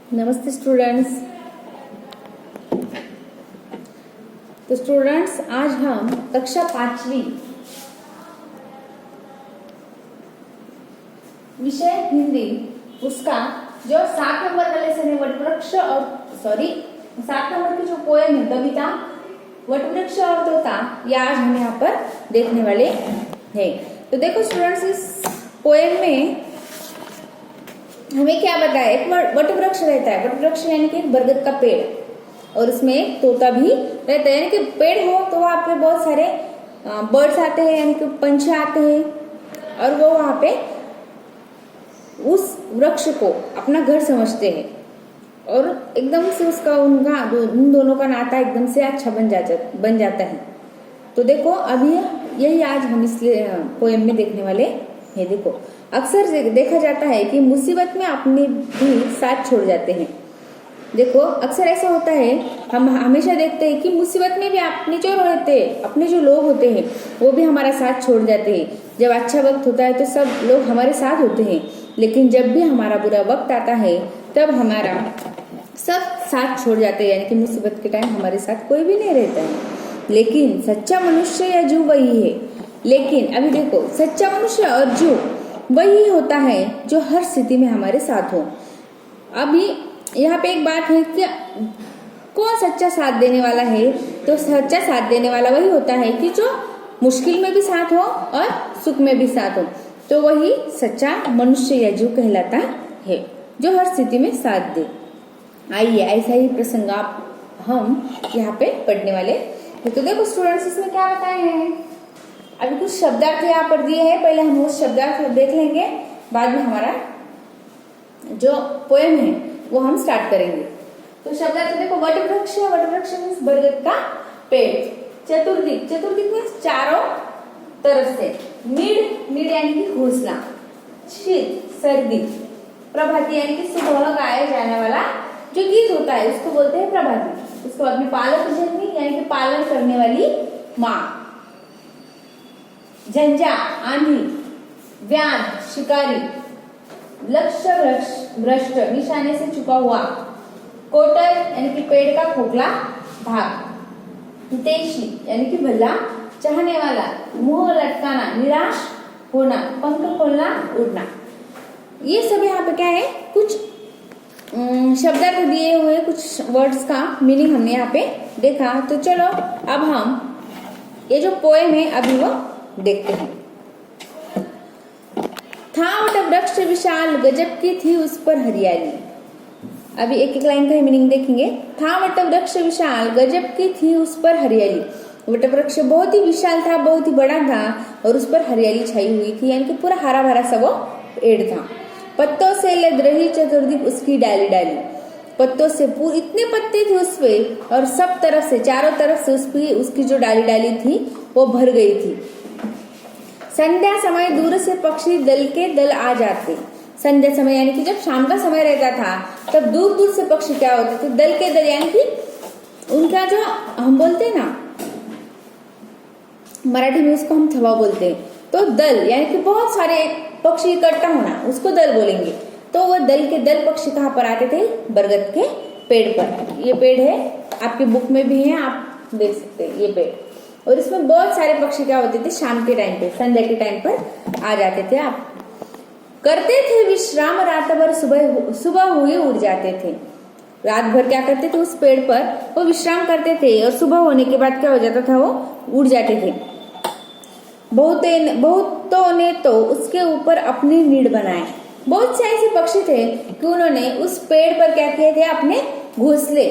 नमस्ते स्टूडेंट्स। तो स्टूडेंट्स, आज हम कक्षा 5वीं विषय हिंदी उसका जो 7 नंबर का लेसन है वटवृक्ष और 7 नंबर की जो पोएम है कविता वटवृक्ष और तोता, यह आज हम यहाँ पर देखने वाले हैं। तो देखो स्टूडेंट्स, इस पोएम में हमें क्या बताया, एक वटवृक्ष रहता है। वटवृक्ष यानी कि एक बरगद का पेड़, और उसमें एक तोता भी रहता है। यानी कि पेड़ हो तो वहां पे बहुत सारे बर्ड्स आते हैं, यानी कि पंछी आते हैं, और वो वहां पे उस वृक्ष को अपना घर समझते हैं, और एकदम से उन दोनों का नाता एकदम से अच्छा बन जाता है। तो देखो, अभी यही आज हम इस पोएम में देखने वाले हैं। देखो, अक्सर देखा जाता है कि मुसीबत में अपने भी साथ छोड़ जाते हैं। देखो, अक्सर ऐसा होता है, हम हमेशा देखते हैं कि मुसीबत में भी अपने जो लोग होते हैं वो भी हमारा साथ छोड़ जाते हैं। जब अच्छा वक्त होता है तो सब लोग हमारे साथ होते हैं, लेकिन जब भी हमारा बुरा वक्त आता है तब हमारा सब साथ छोड़ जाते हैं। यानी कि मुसीबत के टाइम हमारे साथ कोई भी नहीं रहता है। लेकिन सच्चा मनुष्य या जीव वही है। लेकिन अभी देखो, सच्चा मनुष्य और जीव वही होता है जो हर स्थिति में हमारे साथ हो। अभी यहाँ पे एक बात है कि कौन सच्चा साथ देने वाला है, तो सच्चा साथ देने वाला वही होता है कि जो मुश्किल में भी साथ हो और सुख में भी साथ हो। तो वही सच्चा मनुष्य या जीव कहलाता है, जो हर स्थिति में साथ दे। आइए, ऐसा ही प्रसंग हम यहाँ पे पढ़ने वाले हैं। तो देखो स्टूडेंट्स, इसमें क्या बताए हैं, अभी कुछ शब्दार्थ यहाँ पर दिए हैं। पहले हम उस शब्दार्थ देख लेंगे, बाद में हमारा जो पोएम है वो हम स्टार्ट करेंगे। तो शब्दार्थ देखो, वटवृक्ष मीन्स बरगद का पेड़। चतुर्दिक मीन्स चारों तरफ से। नीड यानी कि घोंसला। शीत सर्दी। प्रभाती यानी कि सुबह गाया जाने वाला जो गीत होता है उसको बोलते हैं प्रभाती। उसके बाद में पालक जननी यानी कि पालन करने वाली माँ। झंझा आंधी। व्याध शिकारी। लक्ष्य भ्रष्ट निशाने से चुका हुआ। कोटर यानी कि पेड़ का खोखला भाग। हितैषी यानी कि भला चाहने वाला। मुंह लटकाना निराश होना। पंख खोलना उड़ना। ये सब यहाँ पे क्या है, कुछ शब्दार्थ दिए हुए, कुछ वर्ड्स का मीनिंग हमने यहाँ पे देखा। तो चलो अब हम ये जो पोएम है अभी वो देखते हैं। था वटवृक्ष विशाल, गजब की थी उस पर हरियाली। अभी एक एक लाइन का ही मीनिंग देखेंगे। था वटवृक्ष विशाल, गजब की थी उस पर हरियाली। वटवृक्ष बहुत ही विशाल था, बहुत ही बड़ा था, और उस पर हरियाली छाई हुई थी, यानी कि पूरा हरा भरा सा वो पेड़ था। पत्तों से लद रही चतुर्दिक उसकी डाली डाली। पत्तों से पूरे इतने पत्ते थे उस पे, और सब तरफ से, चारों तरफ से उसकी जो डाली डाली थी वो भर गई थी। संध्या समय दूर से पक्षी दल के दल आ जाते। संध्या समय यानी कि जब शाम का समय रहता था तब दूर दूर से पक्षी क्या होते थे, दल के दल, यानी कि उनका जो हम बोलते हैं ना, मराठी में उसको हम थवा बोलते हैं। तो दल यानी कि बहुत सारे पक्षी इकट्ठा होना, उसको दल बोलेंगे। तो वो दल के दल पक्षी कहाँ पर आते थे, बरगद के पेड़ पर। ये पेड़ है, आपकी बुक में भी है, आप देख सकते हैं ये पेड़। और इसमें बहुत सारे पक्षी क्या होते थे, शाम के टाइम पे, संध्या के टाइम पर आ जाते थे। आप करते थे विश्राम, रात भर सुबह हुए उड़ जाते थे। रात भर क्या करते थे, उस पेड़ पर वो विश्राम करते थे, और सुबह होने के बाद क्या हो जाता था, वो उड़ जाते थे। बहुतों ने तो उसके ऊपर अपनी नीड़ बनाए। बहुत से ऐसे पक्षी थे कि उन्होंने उस पेड़ पर क्या किए थे, अपने घोंसले।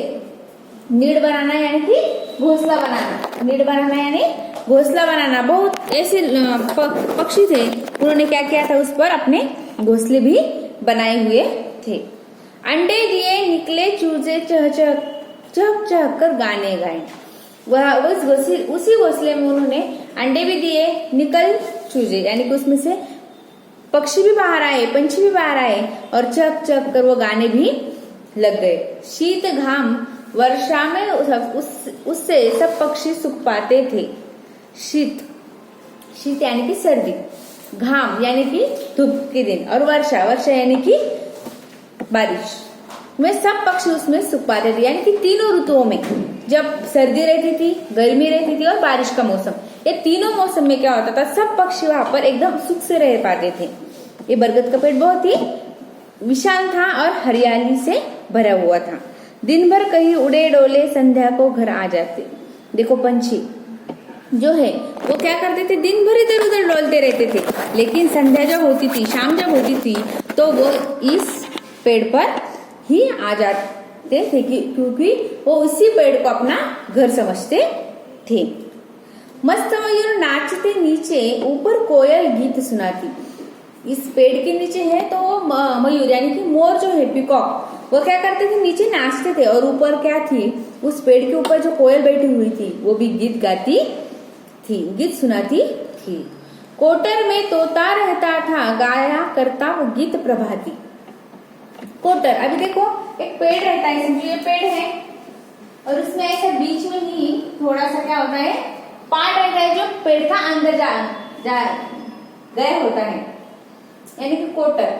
नीड़ बनाना यानी कि घोंसला बनाना। नीड़ बनाना यानी घोंसला बनाना। बहुत ऐसे पक्षी थे, उन्होंने क्या किया था, उस पर अपने घोंसले भी बनाए हुए थे। अंडे दिए निकले चूजे चह चह कर गाने गाए। वह उसी घोंसले में उन्होंने अंडे भी दिए, निकल चूजे यानी कि उसमें से पक्षी भी बाहर आए, पंछी भी बाहर आए, और चक चक कर वो गाने भी लग गए। शीत घाम वर्षा में उससे सब पक्षी सुख पाते थे। शीत यानी कि सर्दी, घाम यानी कि धूप के दिन, और वर्षा यानी कि बारिश। में सब पक्षी उसमें सुख पाते थे। यानी कि तीनों ऋतुओं में, जब सर्दी रहती थी, गर्मी रहती थी और बारिश का मौसम, ये तीनों मौसम में क्या होता था, सब पक्षी वहां पर एकदम सुख से रह पाते थे। ये बरगद का पेड़ बहुत ही विशाल था और हरियाली से भरा हुआ था। दिन भर कहीं उड़े डोले संध्या को घर आ जाते। देखो पंछी जो है वो क्या करते थे, दिन भर इधर उधर डोलते रहते थे, लेकिन संध्या जब होती थी, शाम जब होती थी, तो वो इस पेड़ पर ही आ जाते थे क्योंकि वो उसी पेड़ को अपना घर समझते थे। मस्त मयूर नाचते नीचे, ऊपर कोयल गीत सुनाती। इस पेड़ के नीचे है तो वो मयूर यानी कि मोर जो है, पीकॉक, वो क्या करते थे, नीचे नाचते थे, और ऊपर क्या थी, उस पेड़ के ऊपर जो कोयल बैठी हुई थी वो भी गीत गाती थी, गीत सुनाती थी। कोटर में तोता रहता था, गाया करता वो गीत प्रभाती। कोटर, अभी देखो एक पेड़ रहता है, समझो ये पेड़ है और उसमें ऐसा बीच में ही थोड़ा सा क्या होता है, पार्ट रहता है जो पेड़ का अंदर जा गया होता है, यानी कि कोटर,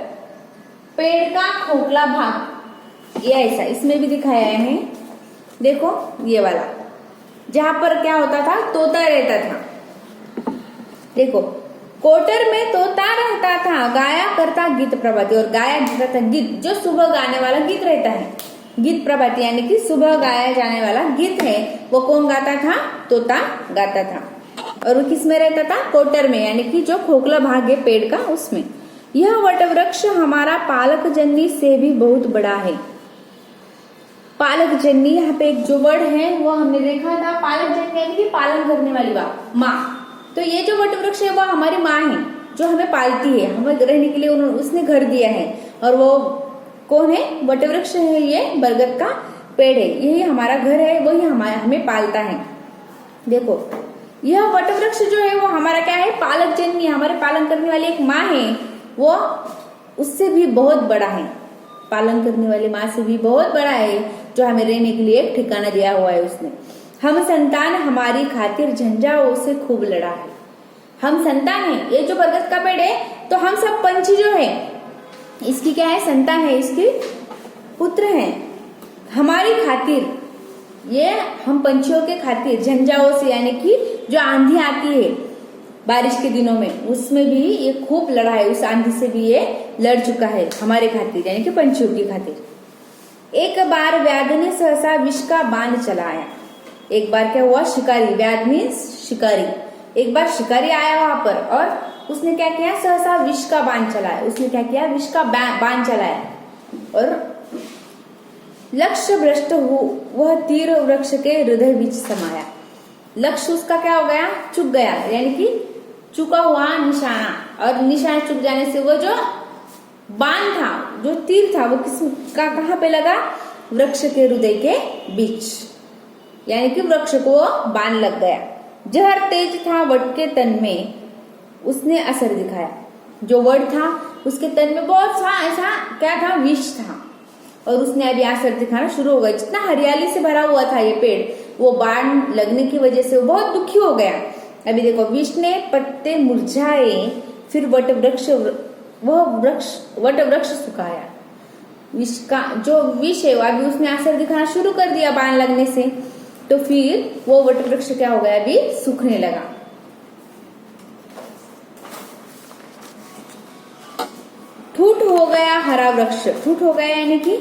पेड़ का खोखला भाग। ये ऐसा इसमें भी दिखाया है, देखो ये वाला, जहां पर क्या होता था, तोता रहता था। देखो कोटर में तोता रहता था, गाया करता गीत प्रभाती, और गाया जाता था गीत, जो सुबह गाने वाला गीत रहता है, गीत प्रभाती यानी कि सुबह गाया जाने वाला गीत है, वो कौन गाता था, तोता गाता था। और वो किस में रहता था, कोटर में, यानी कि जो खोखला भाग है पेड़ का, उसमें। यह वटवृक्ष हमारा पालक जन्नी से भी बहुत बड़ा है। पालक जन्नी, यहाँ पे एक जो वर्ड है वो हमने देखा था, पालक जन्नी यानी कि पालन करने वाली माँ। तो ये जो वटवृक्ष है वो हमारी माँ है, जो हमें पालती है, हमें रहने के लिए उसने घर दिया है। और वो कौन है, वटवृक्ष है, ये बरगद का पेड़ है, यही हमारा घर है, वही हमें पालता है। देखो यह वटवृक्ष जो है वो हमारा क्या है, पालक जन्नी, हमारे पालन करने वाली एक माँ है, वो उससे भी बहुत बड़ा है, पालन करने वाली माँ से भी बहुत बड़ा है, जो हमें रहने के लिए एक ठिकाना दिया हुआ है उसने। हम संतान हमारी खातिर झंझाओं से खूब लड़ा है। हम संतान है, ये जो बरगद का पेड़ है, तो हम सब पंछी जो है इसकी क्या है, संतान है, इसके पुत्र हैं। हमारी खातिर, ये हम पंछियों के खातिर, झंझाओं से यानी कि जो आंधी आती है बारिश के दिनों में, उसमें भी ये खूब लड़ा है, उस आंधी से भी ये लड़ चुका है हमारे खातिर, यानी कि पंछियों की खातिर। एक बार व्याध ने सहसा विष का बाण चलाया। एक बार क्या हुआ, शिकारी, व्याध मीन्स शिकारी, एक बार शिकारी आया वहां पर और उसने क्या किया, सहसा विष का बाण चलाया। उसने क्या किया, विष का बाण चलाया और लक्ष्य भ्रष्ट हो, वह तीर वृक्ष के हृदय बीच समाया। लक्ष्य उसका क्या हो गया, चुक गया, यानी कि चुका हुआ निशाना, और निशाना चुक जाने से वो जो बाण था, जो तीर था, वो किसका कहाँ पे लगा, वृक्ष के हृदय के बीच, यानी कि वृक्ष को बाण लग गया। जहर तेज था वट के तन में, उसने असर दिखाया। जो वट था उसके तन में बहुत सा ऐसा क्या था, विष था, और उसने अभी असर दिखाना शुरू हो गया। जितना हरियाली से भरा हुआ था ये पेड़, वो बाण लगने की वजह से वो बहुत दुखी हो गया। अभी देखो, विष ने पत्ते मुरझाए, फिर वट वृक्ष सुखाया। विष का जो विष है अभी उसने असर दिखाना शुरू कर दिया बाण लगने से, तो फिर वो वट वृक्ष क्या हो गया, अभी सूखने लगा। ठूठ हो गया हरा वृक्ष, ठूठ हो गया यानी कि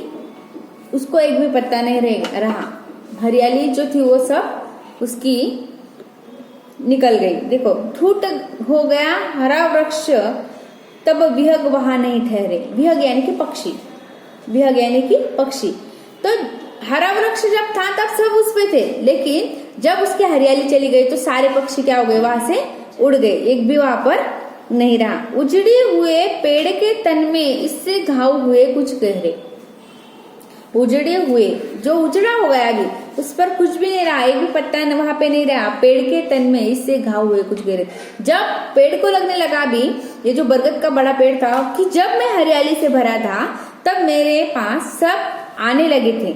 उसको एक भी पत्ता नहीं रहा, हरियाली जो थी वो सब उसकी निकल गई। देखो, ठूठ हो गया हरा वृक्ष, तब विहग वहां नहीं ठहरे। विहग यानी कि पक्षी, विहग यानी कि पक्षी। तो हरा वृक्ष जब था तब सब उस पे थे, लेकिन जब उसकी हरियाली चली गई तो सारे पक्षी क्या हो गए, वहां से उड़ गए, एक भी वहां पर नहीं रहा। उजड़े हुए पेड़ के तन में इससे घाव हुए कुछ गहरे। उजड़े हुए, जो उजड़ा हो गया अभी, उस पर कुछ भी नहीं रहा, एक भी पत्ता वहां पे नहीं रहा, पेड़ के तन में इससे घाव हुए कुछ गहरे। जब पेड़ को लगने लगा भी, ये जो बरगद का बड़ा पेड़ था, कि जब मैं हरियाली से भरा था तब मेरे पास सब आने लगे थे,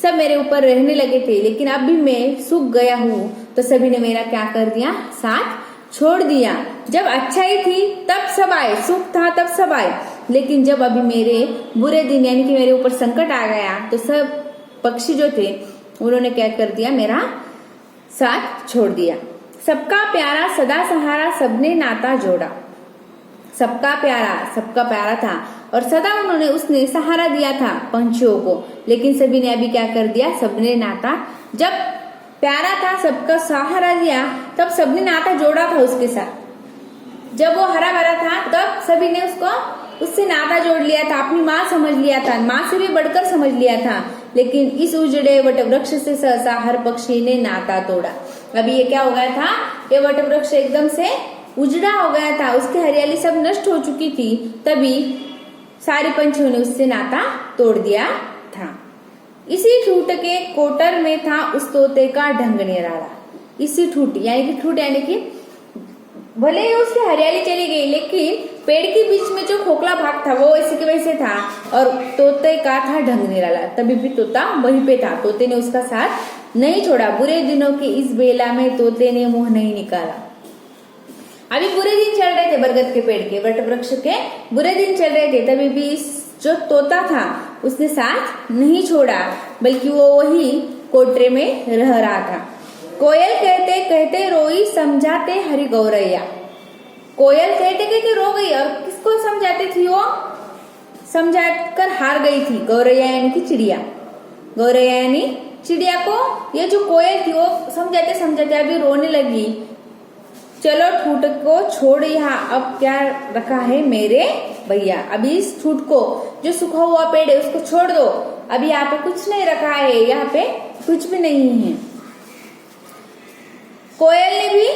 सब मेरे ऊपर रहने लगे थे, लेकिन अब भी मैं सूख गया हूँ, तो सभी ने मेरा क्या कर दिया, साथ छोड़ दिया। जब अच्छाई थी तब सब आए, सुख था तब सब आए, लेकिन जब अभी मेरे बुरे दिन यानी कि मेरे ऊपर संकट आ गया तो सब पक्षी जो थे उन्होंने क्या कर दिया, मेरा साथ छोड़ दिया। सबका प्यारा सदा सहारा सबने नाता जोड़ा। सबका प्यारा था और सदा उसने सहारा दिया था पंछियों को, लेकिन सभी ने अभी क्या कर दिया, सबने नाता, जब प्यारा था सबका सहारा दिया तब सबने नाता जोड़ा था उसके साथ। जब वो हरा भरा था तब सभी ने उससे नाता जोड़ लिया था, अपनी माँ समझ लिया था, माँ से भी बढ़कर समझ लिया था। लेकिन इस उजड़े वटवृक्ष से सहसा हर पक्षी ने नाता तोड़ा। अभी ये क्या हो गया था, ये वटवृक्ष एकदम से उजड़ा हो गया था, उसकी हरियाली सब नष्ट हो चुकी थी, तभी सारे पंछियों ने उससे नाता तोड़ दिया था। इसी ठूठ के कोटर में था उस तोते का ढंग निराला। इसी ठूठ यानी कि भले ही उसकी हरियाली चली गई, लेकिन पेड़ के बीच में जो खोखला भाग था वो इसी के वजह से था, और तोते का था ढंग निराला। तभी भी तोता वहीं पे था, तोते ने उसका साथ नहीं छोड़ा। बुरे दिनों की इस बेला में तोते ने मुंह नहीं निकाला। अभी बुरे दिन चल रहे थे, बरगद के पेड़ के, वटवृक्ष के बुरे दिन चल रहे थे, तभी भी जो तोता था उसने साथ नहीं छोड़ा, बल्कि वो वही कोटरे में रह रहा था। कोयल कहते कहते रोई समझाते हरि गौरैया। कोयल कहते कहते रो गई, और किसको समझाती थी वो, समझाकर हार गई थी। गौरैया यानी कि चिड़िया, गौरैया यानी चिड़िया को ये जो कोयल थी वो समझाते समझाते अभी रोने लगी। चलो ठूठ को छोड़, यहाँ अब क्या रखा है मेरे भैया। अभी इस ठूठ को, जो सूखा हुआ पेड़ है उसको छोड़ दो, अभी यहाँ पे कुछ नहीं रखा है, यहाँ पे कुछ भी नहीं है। कोयल ने भी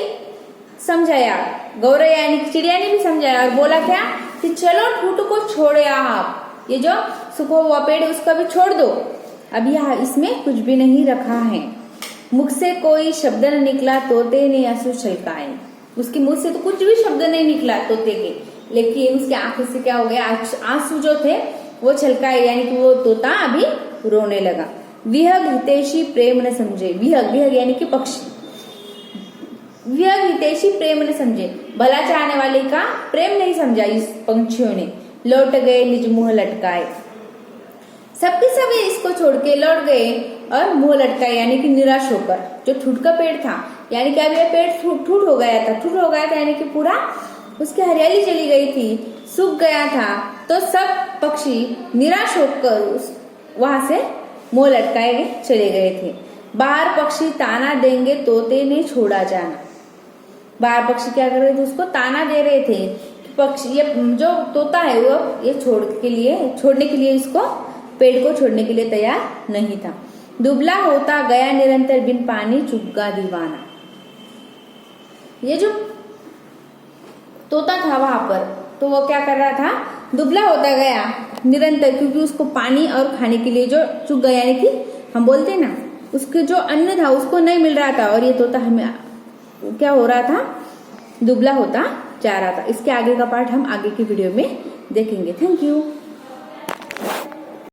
समझाया, गौरैया यानी चिड़िया ने भी समझाया, और बोला क्या कि चलो ठूठ को छोड़े आप, ये जो सूखा हुआ पेड़ है उसका भी छोड़ दो, अभी यहाँ इसमें कुछ भी नहीं रखा है। मुख से कोई शब्द न निकला तोते ने आंसू छलकाए। उसके मुंह से तो कुछ भी शब्द नहीं निकला तोते के, लेकिन उसके आंखों से क्या हो गया, आंसू जो थे वो छलकाए, यानी कि वो तोता अभी रोने लगा। विहग हितैषी प्रेम न समझे। विहग यानी कि पक्षी, विहग हितैषी प्रेम न समझे, भला चाहने वाले का प्रेम नहीं समझा इस पंछियों ने। लौट गए निज मुंह लटकाए। सबके सब इसको छोड़ के लौट गए और मुंह लटकाए, यानी कि निराश होकर। जो ठूठ का पेड़ था, यानी कि अब यह पेड़ ठूठ हो गया था, यानी कि पूरा उसकी हरियाली चली गई थी, सूख गया था, तो सब पक्षी निराश होकर वहां से मुंह लटकाए चले गए थे। बाहर पक्षी ताना देंगे तोते ने छोड़ा जाना। बाहर पक्षी क्या कर रहे थे, उसको ताना दे रहे थे कि पक्षी, ये जो तोता है वो ये छोड़ने के लिए इसको पेड़ को छोड़ने के लिए तैयार नहीं था। दुबला होता गया निरंतर बिन पानी चुग्गा दीवाना। ये जो तोता था वहां पर, तो वो क्या कर रहा था, दुबला होता गया निरंतर, क्योंकि उसको पानी और खाने के लिए जो चुग्गा यानी कि हम बोलते ना, उसके जो अन्न था उसको नहीं मिल रहा था, और ये तोता हमें क्या हो रहा था, दुबला होता जा रहा था। इसके आगे का पार्ट हम आगे की वीडियो में देखेंगे। Thank you.